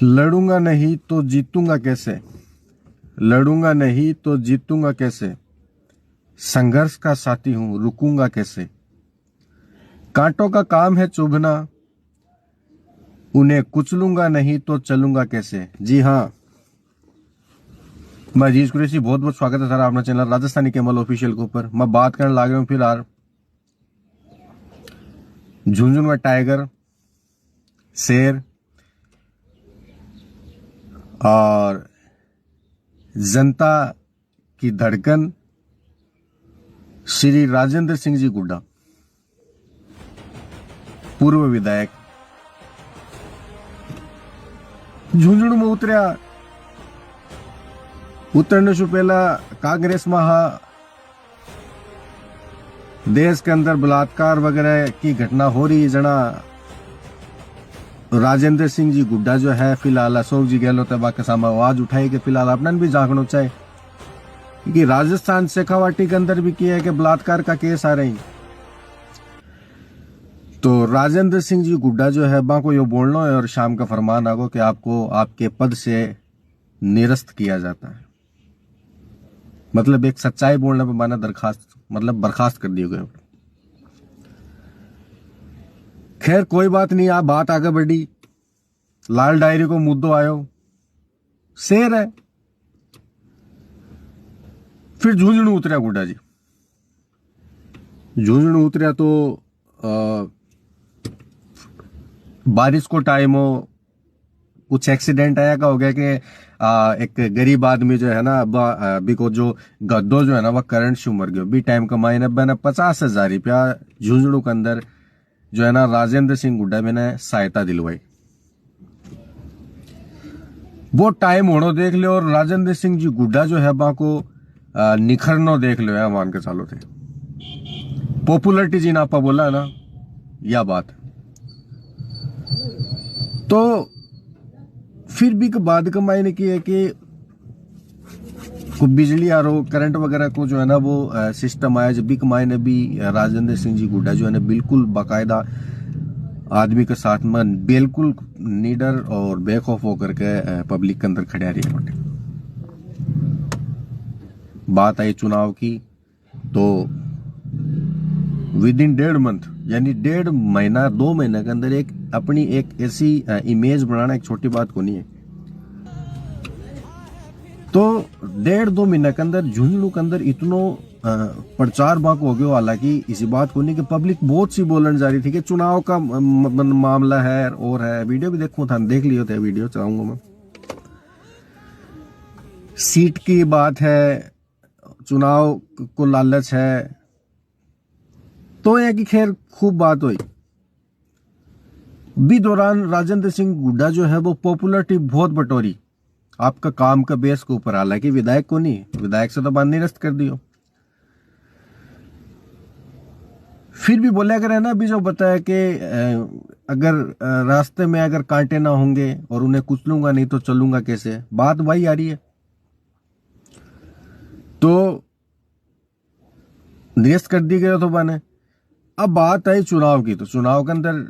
लड़ूंगा नहीं तो जीतूंगा कैसे, लड़ूंगा नहीं तो जीतूंगा कैसे, संघर्ष का साथी हूं रुकूंगा कैसे। कांटों का काम है चुभना, उन्हें कुचलूंगा नहीं तो चलूंगा कैसे। जी हाँ, मैं अजीज कुरैशी, बहुत बहुत स्वागत है सर अपना चैनल राजस्थानी कैमल ऑफिशियल के ऊपर। मैं बात करने लग रहा हूं फिलहाल झुंझुनू में टाइगर, शेर और जनता की धड़कन श्री राजेंद्र सिंह जी गुड्डा, पूर्व विधायक, झुंझुनू में उतरने से पहला कांग्रेस में देश के अंदर बलात्कार वगैरह की घटना हो रही है। जना राजेंद्र सिंह जी गुड्डा जो है फिलहाल अशोक जी गहलोत के सामने आवाज उठाई कि फिलहाल अपना भी झांकना चाहिए, क्योंकि राजस्थान शेखावाटी के अंदर भी किया है कि बलात्कार का केस आ रही। तो राजेंद्र सिंह जी गुड्डा जो है बा को यो बोलना है और शाम का फरमान आगो कि आपको आपके पद से निरस्त किया जाता है। मतलब एक सच्चाई बोलने पर माना दरखास्त मतलब बर्खास्त कर दिए गए। खैर कोई बात नहीं, आप बात आगे बढ़ी, लाल डायरी को मुद्दो आयो, शेर है। फिर झुंझुनू उतरा गुड्डा जी, झुंझुनू उतरा तो बारिश को टाइम हो, कुछ एक्सीडेंट आया का हो गया कि एक गरीब आदमी जो है ना बी को जो गद्दो जो है ना वह करंट से मर गयो। बी टाइम का मायने मैंने 50,000 रुपया झुंझुनू के अंदर जो है ना राजेंद्र सिंह गुड्डा मैंने सहायता दिलवाई। वो टाइम होनो देख लियो और राजेंद्र सिंह जी गुड्डा जो है बा को निखरनो देख लियो है, मान के चालो थे। पॉपुलरिटी जी ना आपा बोला है ना, यह बात। तो फिर भी बाद का मायने की है कि बिजली आर करंट वगैरह को जो है ना वो सिस्टम आया, जब भी मायने भी राजेंद्र सिंह जी गुड्डा जो है ना बिल्कुल बाकायदा आदमी के साथ में बिल्कुल नीडर और बेखौफ होकर के पब्लिक के अंदर खड़े रही है। बात आई चुनाव की तो विद इन 1.5 मंथ यानी 1.5 महीना 2 महीने के अंदर एक अपनी एक ऐसी इमेज बनाना एक छोटी बात को नहीं है। तो 1.5-2 महीने के अंदर झुंझुनू के अंदर इतनो प्रचार बाक हो गया। हालांकि इसी बात को नहीं कि पब्लिक बहुत सी बोलने जा रही थी कि चुनाव का मामला है और है। वीडियो भी देखूं था, देख लियो थे वीडियो, चाहूंगा मैं। सीट की बात है, चुनाव को लालच है, तो यह की खैर खूब बात हुई। भी दौरान राजेंद्र सिंह गुड्डा जो है वो पॉपुलरिटी बहुत बटोरी आपका काम का बेस के ऊपर। हालांकि विधायक को नहीं, विधायक से तो बात निरस्त कर दियो। फिर भी बोला करे ना, अभी जो बताया कि अगर रास्ते में अगर कांटे ना होंगे और उन्हें कुचलूंगा नहीं तो चलूंगा कैसे, बात वही आ रही है। तो निरस्त कर दी गया तो बने। अब बात आई चुनाव की, तो चुनाव के अंदर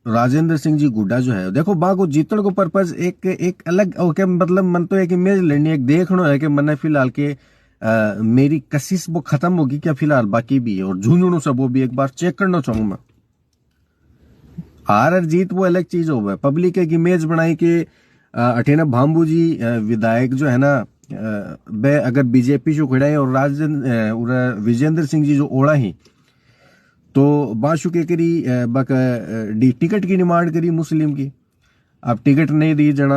राजेंद्र सिंह जी गुड्डा जो है देखो बा को जीतने को पर्पज एक अलग ओके, मतलब मन तो एक इमेज लेनी, एक देखना है कि मैंने फिलहाल के मेरी कशिश वो खत्म होगी क्या फिलहाल बाकी भी है, और झुंझुनू से वो भी एक बार चेक करना चाहूंगा मैं। हार और जीत वो अलग चीज हो गया। पब्लिक एक इमेज बनाई कि अठेना भाम्बू जी विधायक जो है ना बे अगर बीजेपी से खड़ा है और विजेंद्र सिंह जी जो ओढ़ा ही तो बाशु के करी डी टिकट की डिमांड करी मुस्लिम की। अब टिकट नहीं दी जना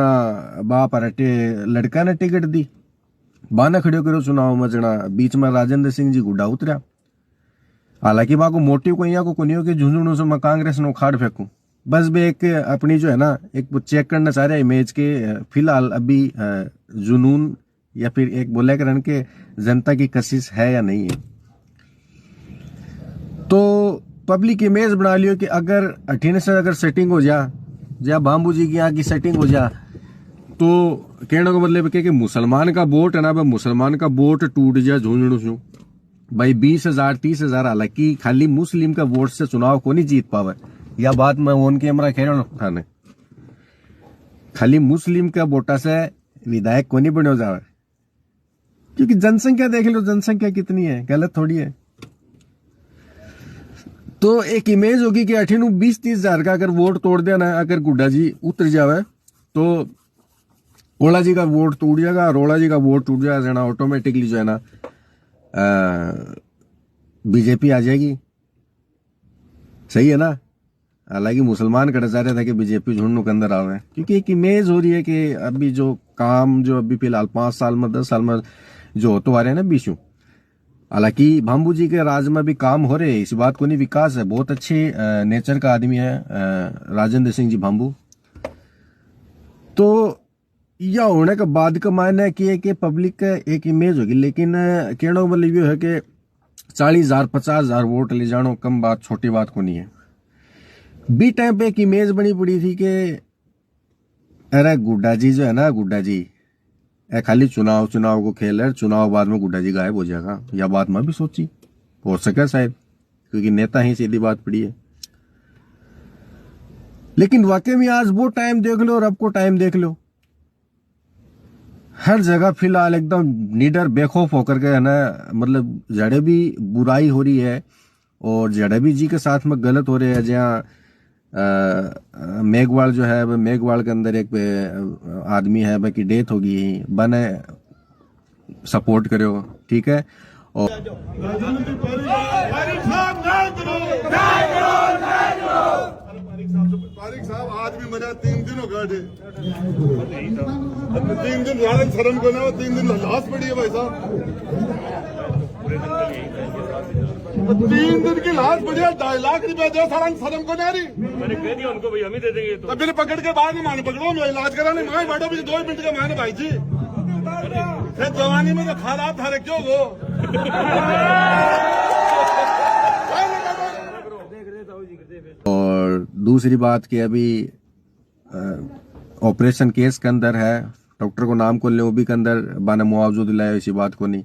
बाप लड़का ने टिकट दी, बाना खड़े करो चुनाव में जना बीच में राजेंद्र सिंह जी गुड्डा उतरा। हालांकि बा को मोटिव को यहाँ को नहीं हो कि झुंझुनू से मैं कांग्रेस नो खाड़ फेंकूं, बस भी एक अपनी जो है ना एक वो चेक करना चाह रहे इमेज के फिलहाल अभी जुनून या फिर एक बोले करन के जनता की कशिश है या नहीं है। तो पब्लिक इमेज बना लियो कि अगर 18 से अगर सेटिंग हो जा बाम्बू जी की यहाँ की सेटिंग हो जा, तो कहने का मतलब कि मुसलमान का वोट है ना, मुसलमान का वोट टूट जाए झुंझुनू से भाई 20,000 30,000। हालांकि खाली मुस्लिम का वोट से चुनाव को नहीं जीत पावे, यह बात मैं ऑन कैमरा कह रहा हूँ। खाली मुस्लिम का वोटा से विधायक को नहीं बनो जावे, क्योंकि जनसंख्या देख लो, जनसंख्या कितनी है, गलत थोड़ी है। तो एक इमेज होगी कि 20-30 हजार का अगर वोट तोड़ देना, अगर गुड्डा जी उतर जावे तो ओला जी का वोट टूट जाएगा, रोला जी का वोट टूट जाएगा, ऑटोमेटिकली जो है ना बीजेपी आ जाएगी। सही है ना। हालांकि मुसलमान कर चाह रहे थे कि बीजेपी झुंड के अंदर आवे, क्योंकि एक इमेज हो रही है कि अभी जो काम जो अभी फिलहाल 5 साल में 10 साल में जो होते आ रहे हैं ना बीशू, हालांकि भाम्बू जी के राज में भी काम हो रहे हैं, इस बात को नहीं, विकास है, बहुत अच्छे नेचर का आदमी है राजेंद्र सिंह जी भाम्बू। तो यह होने के बाद का मायना है कि पब्लिक का एक इमेज होगी, लेकिन कहने का मतलब ये है कि 40,000 50,000 वोट ले जानो कम बात, छोटी बात को नहीं है। बी टाइम पे एक इमेज बनी पड़ी थी कि अरे गुड्डा जी जो है ना, गुड्डा जी खाली चुनाव को खेल है, चुनाव बाद में गुड्डा जी गायब हो जाएगा। यह बात मैं भी सोची, हो सके शायद, क्योंकि नेता ही सीधी बात पड़ी है। लेकिन वाकई में आज वो टाइम देख लो और अब को टाइम देख लो, हर जगह फिलहाल एकदम निडर बेखौफ होकर के है ना, मतलब जड़े भी बुराई हो रही है और जड़े भी जी के साथ में गलत हो रहे हैं। जहाँ मेघवाल जो है, मेघवाल के अंदर एक आदमी है भाई की डेथ होगी, बने सपोर्ट करो, ठीक है। और तारिक साहब आज भी मजा 3 दिन हो गए थे, 3 दिन लालन शर्म को ना, 3 दिन लाश पड़ी है भाई साहब, 3 दिन की लाश पड़ी है, 2.5 लाख रुपया दो, सालन शर्म को नहीं आ रही। मैंने कह दिया उनको, भाई हम ही दे देंगे। तो फिर पकड़ के बाद में माने पकड़ो, मैं इलाज कराने माए बैठो, भी 2 मिनट के माने भाई जी, फिर जवानी में तो खालात था क्यों वो और दूसरी बात कि अभी ऑपरेशन केस के अंदर है, डॉक्टर को नाम को ले, वो भी के अंदर बाने मुआवजा दिलाया, इसी बात को नहीं,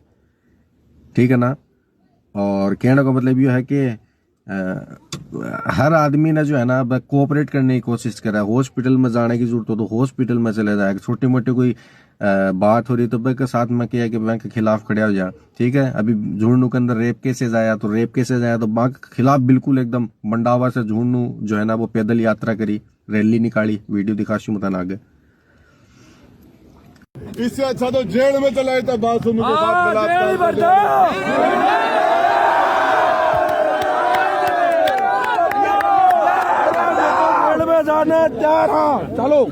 ठीक है ना। और कहने का मतलब ये है कि हर आदमी ने जो है ना कोऑपरेट करने की कोशिश करा। हॉस्पिटल में जाने की जरूरत हो तो हॉस्पिटल में चले जाए, छोटी मोटी कोई बात हो रही तो बैंक के साथ में किया कि बैंक के खिलाफ खड़े हो जा, ठीक है। अभी झुंडू के अंदर रेप केसेस आया तो रेप केसेस आया तो बैंक के खिलाफ बिल्कुल एकदम मंडावा से झुंडू जो है ना वो पैदल यात्रा करी, रैली निकाली, वीडियो दिखाशू मत आगे। इससे अच्छा तो जेल में चलाए था बाथरूम के साथ जाने जा रहा, चलो।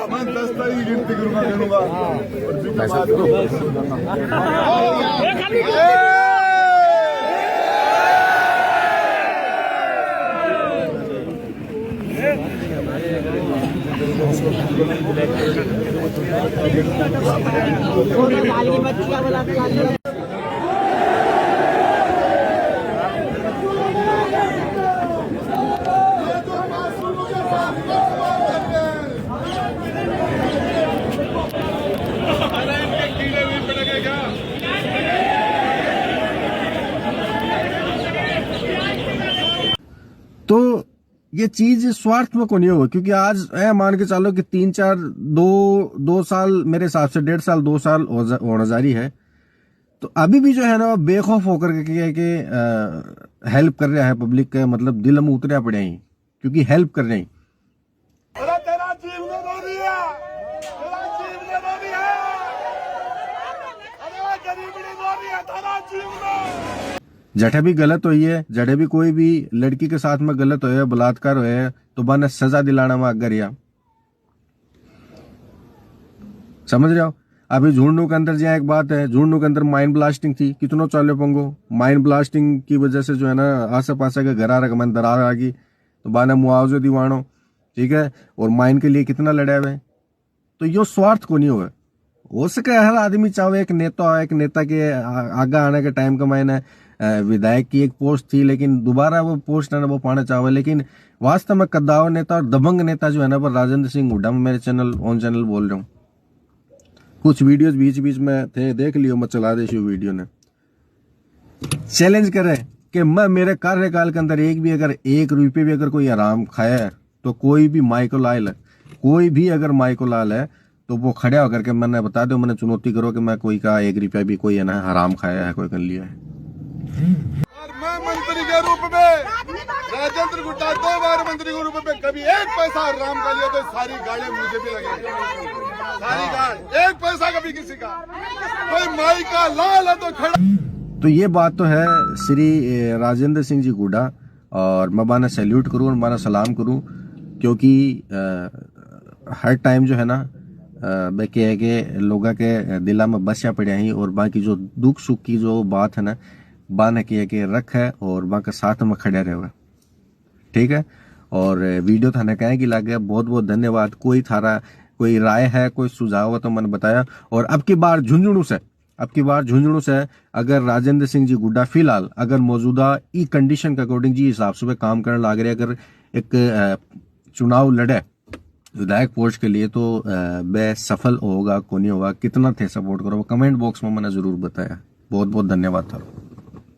मैं 10 तारीख गिनती करूंगा तो ये चीज स्वार्थ में को नहीं होगा, क्योंकि आज मान के चलो कि 2 साल मेरे हिसाब से 1.5 साल 2 साल होना जारी है, तो अभी भी जो है ना बेखौफ होकर के हेल्प कर रहा है पब्लिक का, मतलब दिल में उतरिया पड़े हैं, क्योंकि हेल्प कर रहे हैं। जठे भी गलत हुई है, जड़े भी कोई भी लड़की के साथ में गलत होया, बलात्कार होया, तो बने सजा दिलाना में अगर या समझ रहे हो। अभी झुंडू के अंदर जहाँ एक बात है, झुंडू के अंदर माइंड ब्लास्टिंग थी, कितनों चाले पंगो, माइंड ब्लास्टिंग की वजह से जो है ना आसे पासे के घर आ रहा मन दरार आ गई, तो बाने मुआवजे दिवानो, ठीक है, और माइंड के लिए कितना लड़े हुए। तो यो स्वार्थ को नहीं हुआ, हो सके हर आदमी चाहे एक नेता के आगे आने के टाइम का मायने विधायक की एक पोस्ट थी, लेकिन दोबारा वो पोस्ट है ना वो पाना चाहे, लेकिन वास्तव में कद्दावर नेता और दबंग नेता जो है ना पर राजेंद्र सिंह हुड्डा, में मेरे चैनल ऑन चैनल बोल रहा हूँ, कुछ वीडियोस बीच बीच में थे, देख लियो, मैं चला दे वीडियो ने। चैलेंज करे कि मैं मेरे कार्यकाल के अंदर एक भी अगर 1 रुपये भी अगर कोई आराम खाया है तो कोई भी माइको लाल है, कोई भी अगर माइको लाल है तो वो खड़ा होकर के मैंने बता दो, मैंने चुनौती करो कि मैं कोई का 1 रुपया भी कोई है ना हराम खाया है, कोई कर लिया है। और मैं मंत्री के रूप में राजेंद्र गुड्डा 2 बार मंत्री के रूप में कभी 1 पैसा हराम कर लिया तो सारी गाड़ियां मुझे भी लगेगी, सारी गाड़ी 1 पैसा कभी किसी का, कोई माई का लाल है तो खड़ा। तो ये बात तो है श्री राजेंद्र सिंह जी गुड्डा, और मैं बाना सैल्यूट करूँ और बाना सलाम करूँ, क्योंकि हर टाइम जो है ना बाकी है कि लोगों के दिला में बसिया पड़े हैं, और बाकी जो दुख सुख की जो बात है ना बाना की है कि रख है और बाकी साथ में खड़े रहे हुए, ठीक है। और वीडियो थाने कहे कि लग गया, बहुत बहुत धन्यवाद। कोई थारा कोई राय है, कोई सुझाव है तो मैंने बताया। और अब की बार झुंझुनू से अगर राजेंद्र सिंह जी गुड्डा फिलहाल अगर मौजूदा ई कंडीशन के अकॉर्डिंग जी हिसाब से काम करने लग रहे, अगर एक चुनाव लड़े विधायक पोस्ट के लिए तो वह सफल होगा को नहीं होगा, कितना थे सपोर्ट करो, कमेंट बॉक्स में मैंने जरूर बताया। बहुत बहुत धन्यवाद था।